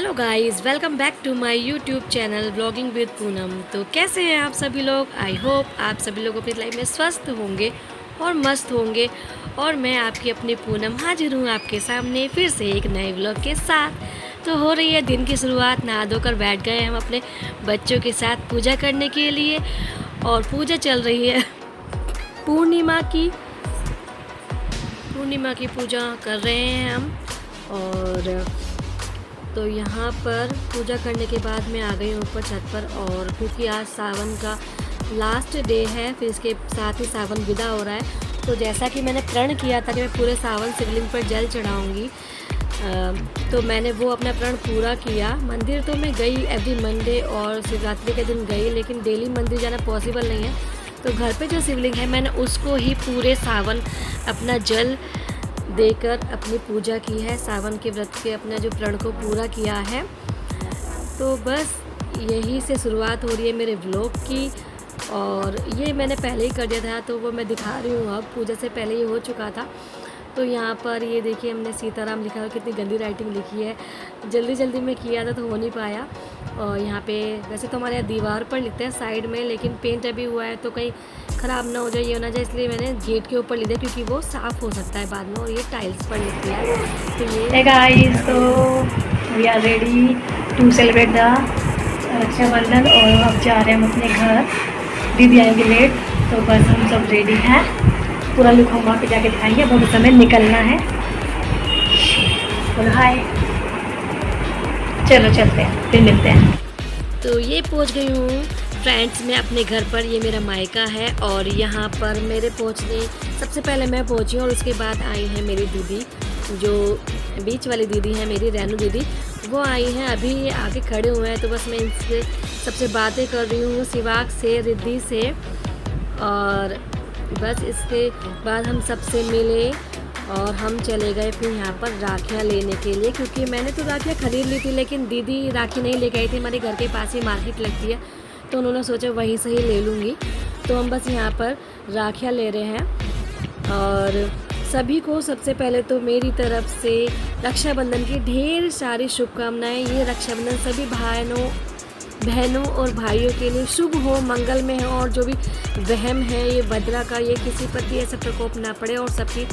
Hello guys, welcome back to my YouTube channel vlogging with Poonam. तो कैसे हैं आप सभी लोग? आई होप आप सभी लोग अपनी लाइफ में स्वस्थ होंगे और मस्त होंगे। और मैं आपकी अपनी पूनम हाजिर हूँ आपके सामने फिर से एक नए व्लॉग के साथ। तो हो रही है दिन की शुरुआत, नहा धोकर बैठ गए हम अपने बच्चों के साथ पूजा करने के लिए। और पूजा चल रही है पूर्णिमा की पूजा कर रहे हैं हम। और तो यहाँ पर पूजा करने के बाद मैं आ गई ऊपर छत पर। और क्योंकि आज सावन का लास्ट डे है, फिर इसके साथ ही सावन विदा हो रहा है। तो जैसा कि मैंने प्रण किया था कि मैं पूरे सावन शिवलिंग पर जल चढ़ाऊँगी, तो मैंने वो अपना प्रण पूरा किया। मंदिर तो मैं गई एवरी मंडे और शिवरात्रि के दिन गई, लेकिन डेली मंदिर जाना पॉसिबल नहीं है। तो घर पे जो शिवलिंग है मैंने उसको ही पूरे सावन अपना जल देकर अपनी पूजा की है, सावन के व्रत के अपने जो प्रण को पूरा किया है। तो बस यही से शुरुआत हो रही है मेरे व्लॉग की। और ये मैंने पहले ही कर दिया था, तो वो मैं दिखा रही हूँ। अब पूजा से पहले ही हो चुका था। तो यहाँ पर ये देखिए हमने सीताराम लिखा है, कितनी गंदी राइटिंग लिखी है। जल्दी जल्दी में किया था तो हो नहीं पाया। और यहाँ पे वैसे तो हमारे यहाँ दीवार पर लिखते हैं साइड में, लेकिन पेंट अभी हुआ है तो कहीं ख़राब ना हो जाए, ये ना जाए, इसलिए मैंने गेट के ऊपर लिख दिया, क्योंकि वो साफ़ हो सकता है बाद में। और ये टाइल्स पर लिख दिया है। तो ये Hey guys, so we are ready to celebrate the Rakshabandhan और अब जा रहे हैं हम अपने घर। दीदी आएंगे लेट, तो बस हम सब रेडी हैं। पूरा लुक हम वहाँ पे जाके दिखाएंगे। बहुत समय निकलना है। बोलो हाय, चलो चलते हैं, फिर मिलते हैं। तो ये पहुंच गई हूँ फ्रेंड्स मैं अपने घर पर। ये मेरा मायका है। और यहाँ पर मेरे पहुँचने सबसे पहले मैं पहुँची और उसके बाद आई है मेरी दीदी, जो बीच वाली दीदी है मेरी, रेनू दीदी, वो आई हैं। अभी आके खड़े हुए हैं, तो बस मैं इनसे सबसे बातें कर रही हूँ, शिवाक से, रिद्धि से। और बस इसके बाद हम सबसे मिले और हम चले गए फिर यहाँ पर राखियाँ लेने के लिए, क्योंकि मैंने तो राखियाँ ख़रीद ली थी, लेकिन दीदी राखी नहीं लेके आई थी। हमारे घर के पास ही मार्केट लगती है, तो उन्होंने सोचा वहीं से ही ले लूँगी। तो हम बस यहाँ पर राखियाँ ले रहे हैं। और सभी को सबसे पहले तो मेरी तरफ से रक्षाबंधन की ढेर सारी शुभकामनाएं। ये रक्षाबंधन सभी बहनों और भाइयों के लिए शुभ हो, मंगलमय हो। और जो भी वहम है ये भद्रा का, ये किसी पर भी ऐसा प्रकोप ना पड़े और सबकी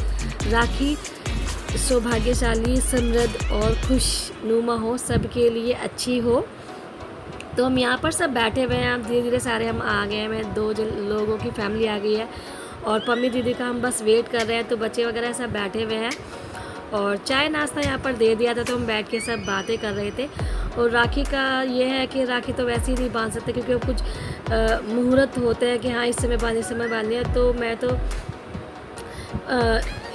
राखी सौभाग्यशाली, समृद्ध और खुशनुमा हो, सबके लिए अच्छी हो। तो हम यहाँ पर सब बैठे हुए हैं। अब धीरे धीरे सारे हम आ गए हैं। मैं दो लोगों की फैमिली आ गई है और पम्मी दीदी का हम बस वेट कर रहे हैं। तो बच्चे वगैरह सब बैठे हुए हैं और चाय नाश्ता यहाँ पर दे दिया था, तो हम बैठ के सब बातें कर रहे थे। और राखी का ये है कि राखी तो वैसे ही नहीं बांध सकते, क्योंकि वो कुछ मुहूर्त होते हैं कि हाँ इस समय बांधे, इस समय बांधे। तो मैं तो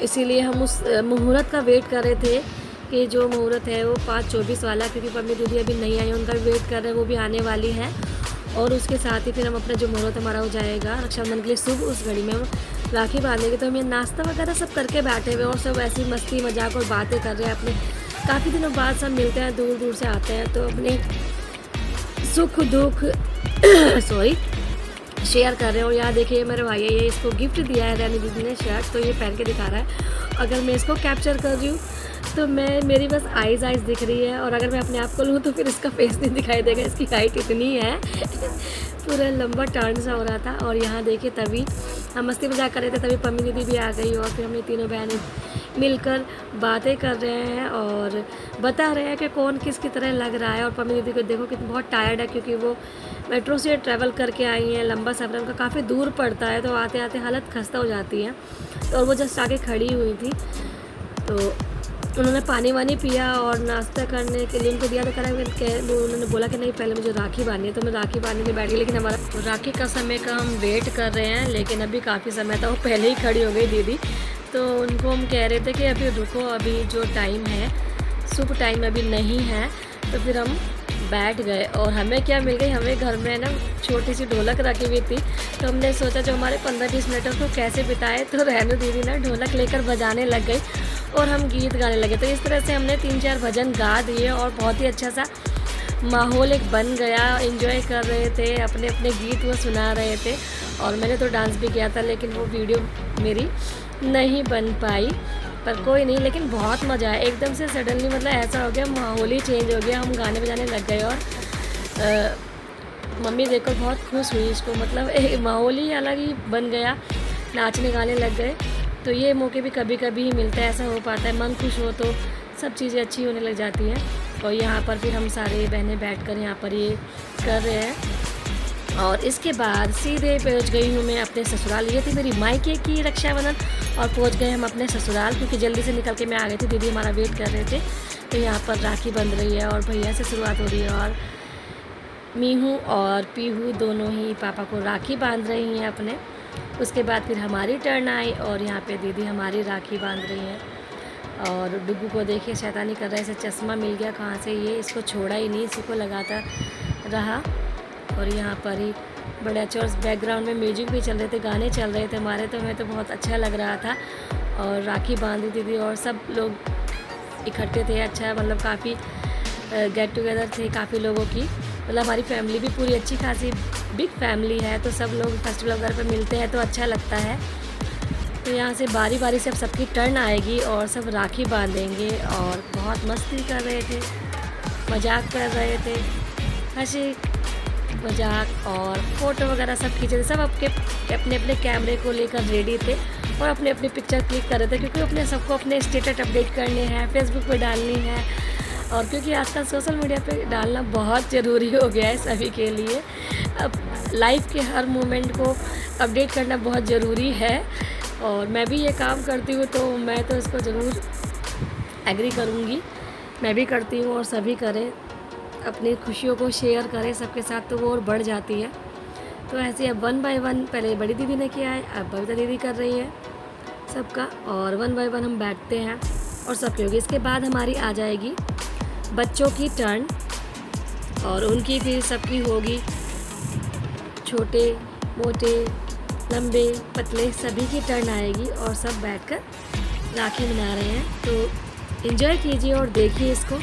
इसीलिए हम उस मुहूर्त का वेट कर रहे थे कि जो मुहूर्त है वो 5:24 वाला, क्योंकि पम्मी दीदी अभी नहीं आई, उनका वेट कर रहे हैं, वो भी आने वाली है। और उसके साथ ही फिर हम अपना जो मुहूर्त हमारा हो जाएगा रक्षाबंधन के लिए शुभ, उस घड़ी में हम राखी बांधेंगे। तो हम ये नाश्ता वगैरह सब करके बैठे हुए और सब ऐसी मस्ती मजाक और बातें कर रहे हैं अपने। काफ़ी दिनों बाद सब मिलते हैं, दूर दूर से आते हैं, तो अपने सुख दुख शेयर कर रहे हैं। और यहाँ देखिए मेरे भाई है, ये इसको गिफ्ट दिया है रैनी दीदी ने शर्ट, तो ये पहन के दिखा रहा है। अगर मैं इसको कैप्चर कर रही हूँ तो मेरी बस आइज़ दिख रही है, और अगर मैं अपने आप को लूँ तो फिर इसका फेस नहीं दिखाई देगा, इसकी हाइट इतनी है। पूरा लंबा टर्न सा हो रहा था। और यहाँ देखिए तभी हम मस्ती मजाक कर रहे थे, तभी पम्मी दीदी भी आ गई और फिर हमने तीनों बहनें मिलकर बातें कर रहे हैं और बता रहे हैं कि कौन किसकी तरह लग रहा है। और पम्मी दीदी को देखो कितना बहुत टायर्ड है, क्योंकि वो मेट्रो से ट्रैवल करके आई हैं। लंबा सफ़र उनका काफ़ी दूर पड़ता है, तो आते आते हालत खस्ता हो जाती है। और वो जस्ट आके खड़ी हुई थी, तो उन्होंने पानी वानी पिया और नाश्ता करने के लिए उनको दिया। तो उन्होंने बोला कि नहीं पहले मुझे राखी बांधनी है, तो मैं राखी बांधने के बैठ गई। लेकिन हमारा राखी का समय का हम वेट कर रहे हैं, लेकिन अभी काफ़ी समय था, वो पहले ही खड़ी हो गई दीदी। तो उनको हम कह रहे थे कि अभी रुको, अभी जो टाइम है शुभ टाइम अभी नहीं है। तो फिर हम बैठ गए। और हमें क्या मिल गई, हमें घर में ना छोटी सी ढोलक रखी हुई थी, तो हमने सोचा जो हमारे 15-20 मिनट को कैसे बिताए। तो रेनू दीदी ना ढोलक लेकर बजाने लग गई और हम गीत गाने लगे। तो इस तरह से हमने 3-4 भजन गा दिए और बहुत ही अच्छा सा माहौल एक बन गया। एंजॉय कर रहे थे, अपने अपने गीत वो सुना रहे थे। और मैंने तो डांस भी किया था, लेकिन वो वीडियो मेरी नहीं बन पाई। पर कोई नहीं, लेकिन बहुत मज़ा आया एकदम से सडनली, मतलब ऐसा हो गया माहौल ही चेंज हो गया, हम गाने बजाने लग गए और मम्मी देखो बहुत खुश हुई इसको, मतलब एक माहौल ही अलग ही बन गया, नाचने गाने लग गए। तो ये मौके भी कभी कभी ही मिलता है, ऐसा हो पाता है, मन खुश हो तो सब चीज़ें अच्छी होने लग जाती हैं। और यहाँ पर फिर हम सारे बहनें बैठकर यहाँ पर ये कर रहे हैं। और इसके बाद सीधे पहुँच गई हूँ मैं अपने ससुराल। ये थी मेरी मायके की रक्षाबंधन और पहुँच गए हम अपने ससुराल, क्योंकि जल्दी से निकल के मैं आ गई थी, दीदी हमारा वेट कर रहे थे। तो यहाँ पर राखी बंध रही है और भैया से शुरुआत हो रही है और मीहू और पीहू दोनों ही पापा को राखी बांध रही हैं अपने। उसके बाद फिर हमारी टर्न आई और यहाँ पे दीदी हमारी राखी बांध रही हैं। और डुग्गू को देखिए शैतानी कर रहा है, इसे चश्मा मिल गया कहाँ से, ये इसको छोड़ा ही नहीं, इसी को लगाता रहा। और यहाँ पर ही बड़े अच्छे और बैकग्राउंड में म्यूजिक भी चल रहे थे, गाने चल रहे थे हमारे, तो हमें तो बहुत अच्छा लग रहा था। और राखी बांधी थी और सब लोग इकट्ठे थे, अच्छा मतलब काफ़ी गेट टुगेदर थे काफ़ी लोगों की, मतलब हमारी फैमिली भी पूरी अच्छी खासी बिग फैमिली है, तो सब लोग फेस्टिवल वगैरह पे मिलते हैं तो अच्छा लगता है। तो यहाँ से बारी बारी से अब सबकी टर्न आएगी और सब राखी बांधेंगे। और बहुत मस्ती कर रहे थे, मजाक कर रहे थे, हंसी मजाक और फ़ोटो वगैरह सब खींचे थे। सब अपने अपने कैमरे को लेकर रेडी थे और अपने अपने पिक्चर क्लिक कर रहे थे, क्योंकि अपने सबको अपने स्टेटस अपडेट करने हैं, फेसबुक पे डालनी है। और क्योंकि आजकल सोशल मीडिया पे डालना बहुत ज़रूरी हो गया है सभी के लिए, अब लाइफ के हर मोमेंट को अपडेट करना बहुत ज़रूरी है। और मैं भी ये काम करती हूँ तो मैं तो इसको ज़रूर एग्री करूँगी, मैं भी करती हूँ और सभी करें, अपनी खुशियों को शेयर करें सबके साथ तो वो और बढ़ जाती है। तो ऐसे अब 1 बाय 1 पहले बड़ी दीदी ने किया है, अब बबीता दीदी कर रही है सबका, और 1 बाय 1 हम बैठते हैं और सबकी होगी। इसके बाद हमारी आ जाएगी बच्चों की टर्न और उनकी फिर सबकी होगी, छोटे मोटे लंबे पतले सभी की टर्न आएगी और सब बैठकर राखी मना रहे हैं। तो एंजॉय कीजिए और देखिए इसको।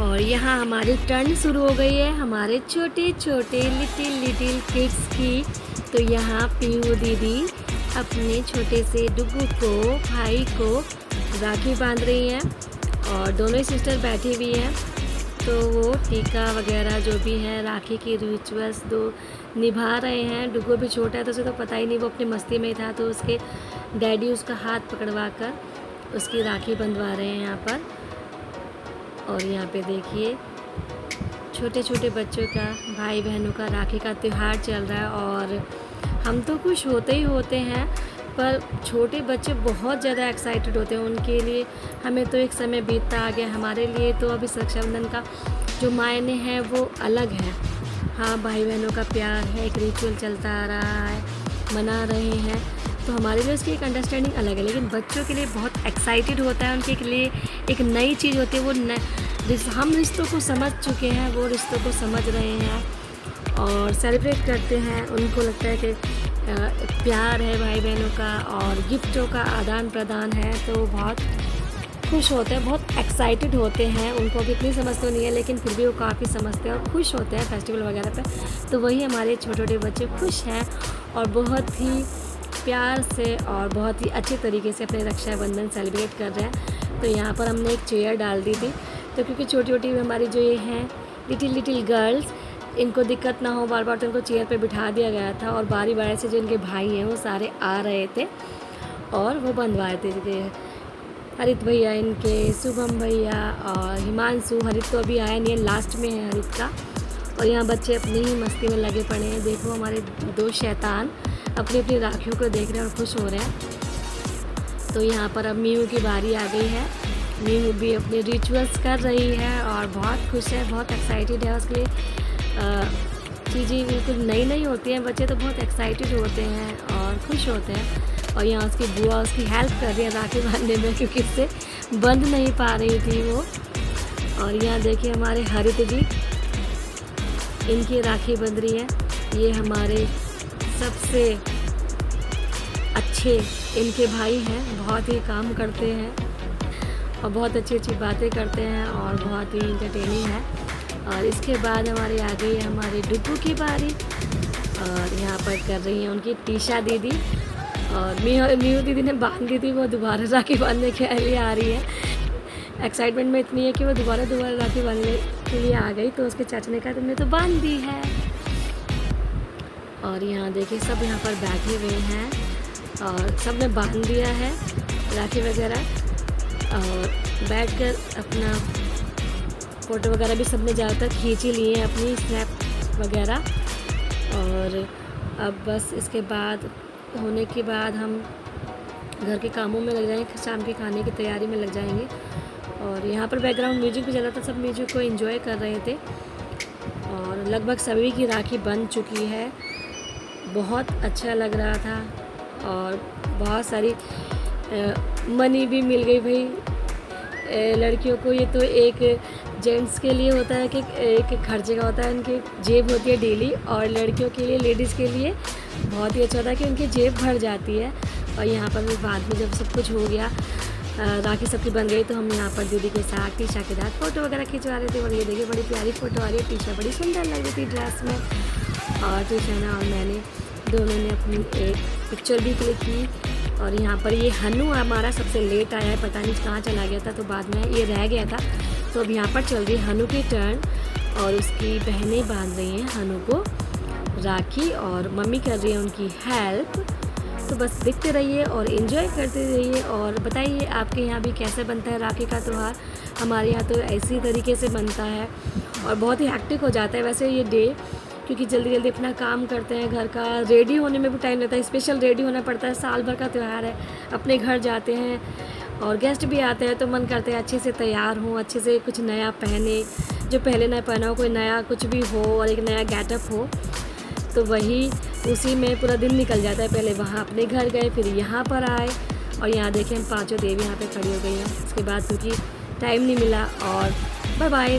और यहाँ हमारी टर्न शुरू हो गई है हमारे छोटे छोटे लिटिल किड्स की। तो यहाँ पीहू दीदी अपने छोटे से डुग्गू को भाई को राखी बांध रही हैं और दोनों ही सिस्टर बैठी हुई हैं। तो वो टीका वगैरह जो भी है राखी की रिचुअल्स दो निभा रहे हैं। डुग्गू भी छोटा है तो उसे तो पता ही नहीं, वो अपनी मस्ती में था, तो उसके डैडी उसका हाथ पकड़वा कर उसकी राखी बंधवा रहे हैं यहाँ पर। और यहाँ पे देखिए छोटे छोटे बच्चों का, भाई बहनों का राखी का त्यौहार चल रहा है और हम तो खुश होते ही होते हैं, पर छोटे बच्चे बहुत ज़्यादा एक्साइटेड होते हैं उनके लिए। हमें तो एक समय बीतता आ गया, हमारे लिए तो अभी रक्षाबंधन का जो मायने हैं वो अलग है। हाँ, भाई बहनों का प्यार है, एक रिचुअल चलता आ रहा है, मना रहे हैं, तो हमारे लिए उसकी एक अंडरस्टैंडिंग अलग है। लेकिन बच्चों के लिए बहुत एक्साइटेड होता है, उनके लिए एक नई चीज़ होती है। वो हम रिश्तों को समझ चुके हैं, वो रिश्तों को समझ रहे हैं और सेलिब्रेट करते हैं। उनको लगता है कि प्यार है भाई बहनों का और गिफ्टों का आदान प्रदान है, तो बहुत खुश होते हैं, बहुत एक्साइटेड होते हैं। उनको भी इतनी समझ तो नहीं है, लेकिन फिर भी वो काफ़ी समझते हैं और खुश होते हैं फेस्टिवल वगैरह पे। तो वही हमारे छोटे छोटे बच्चे खुश हैं और बहुत ही प्यार से और बहुत ही अच्छे तरीके से अपने रक्षाबंधन सेलिब्रेट कर रहे हैं। तो यहाँ पर हमने एक चेयर डाल दी थी, तो क्योंकि छोटी छोटी हमारी जो ये हैं लिटिल गर्ल्स, इनको दिक्कत ना हो बार बार, तो इनको चेयर पे बिठा दिया गया था और बारी बारी से जो इनके भाई हैं वो सारे आ रहे थे और वो बंधवाए थे। हरित भैया इनके, शुभम भैया और हिमांशु, हरित तो अभी आया नहीं है, लास्ट में है हरित का। और यहाँ बच्चे अपनी ही मस्ती में लगे पड़े हैं। देखो हमारे दो शैतान अपनी अपनी राखियों को देख रहे हैं और खुश हो रहे हैं। तो यहाँ पर अब मीहू की बारी आ गई है। मीहू भी अपने रिचुअल्स कर रही है और बहुत खुश है, बहुत एक्साइटेड है। उसके लिए चीज़ें बिल्कुल नई नई होती हैं, बच्चे तो बहुत एक्साइटेड होते हैं और खुश होते हैं। और यहाँ उसकी बुआ उसकी हेल्प कर रही है राखी बांधने में, क्योंकि इससे बंध नहीं पा रही थी वो। और यहाँ देखिए हमारे हरित जी, इनकी राखी बंध रही है। ये हमारे सबसे अच्छे इनके भाई हैं, बहुत ही काम करते हैं और बहुत अच्छी अच्छी बातें करते हैं और बहुत ही इंटरटेनिंग है। और इसके बाद हमारी आ गई है हमारे डुग्गू की बारी, और यहाँ पर कर रही हैं उनकी टीशा दीदी। और मीहू दीदी ने बांध दी थी, वो दोबारा राखी बांधने के लिए आ रही है। एक्साइटमेंट में इतनी है कि वो दोबारा राखी बांधने के लिए आ गई, तो उसके चाचा ने कहा तुमने तो बांध दी है। और यहाँ देखिए सब यहाँ पर बैठे हुए हैं और सब ने बांध दिया है राखी वगैरह, और बैठकर अपना फ़ोटो वगैरह भी सब ने ज़्यादातर खींच ही लिए हैं, अपनी स्नैप वगैरह। और अब बस इसके बाद होने के बाद हम घर के कामों में लग जाएंगे, शाम के खाने की तैयारी में लग जाएंगे। और यहाँ पर बैकग्राउंड म्यूजिक भी चला था, सब म्यूजिक को एंजॉय कर रहे थे। और लगभग सभी की राखी बन चुकी है, बहुत अच्छा लग रहा था और बहुत सारी मनी भी मिल गई भाई लड़कियों को। ये तो एक जेंट्स के लिए होता है कि एक खर्चे का होता है, उनकी जेब होती है डेली, और लड़कियों के लिए, लेडीज़ के लिए बहुत ही अच्छा होता है कि उनकी जेब भर जाती है। और यहाँ पर भी बाद में जब सब कुछ हो गया, राखी सबकी बन गई, तो हम यहाँ पर दीदी के साथ टीशा के साथ फ़ोटो वगैरह खिंचवा रहे थे। और ये देखिए बड़ी प्यारी फ़ोटो आ रही है, टीशा बड़ी सुंदर लग रही थी ड्रेस में, और टीशा और मैंने दोनों ने अपनी एक पिक्चर भी क्लिक की। और यहाँ पर ये हनु हमारा सबसे लेट आया है, पता नहीं कहाँ चला गया था, तो बाद में ये रह गया था। तो अब यहाँ पर चल रही है हनु की टर्न, और उसकी बहनें बांध रही हैं हनु को राखी, और मम्मी कर रही है उनकी हेल्प। तो बस देखते रहिए और इन्जॉय करते रहिए, और बताइए आपके यहाँ भी कैसे बनता है राखी का त्यौहार। हमारे यहाँ तो ऐसी तरीके से बनता है और बहुत ही हेक्टिक हो जाता है वैसे ये डे, क्योंकि जल्दी जल्दी अपना काम करते हैं, घर का रेडी होने में भी टाइम लगता है, स्पेशल रेडी होना पड़ता है, साल भर का त्यौहार है, अपने घर जाते हैं और गेस्ट भी आते हैं, तो मन करते हैं अच्छे से तैयार हों, अच्छे से कुछ नया पहने, जो पहले ना पहना हो, कोई नया कुछ भी हो और एक नया गेटअप हो। तो वही उसी में पूरा दिन निकल जाता है। पहले वहाँ अपने घर गए, फिर यहाँ पर आए, और यहाँ देखें हम पाँचों देवी यहाँ पे खड़ी हो गई हैं। उसके बाद क्योंकि टाइम नहीं मिला, और बाय बाय।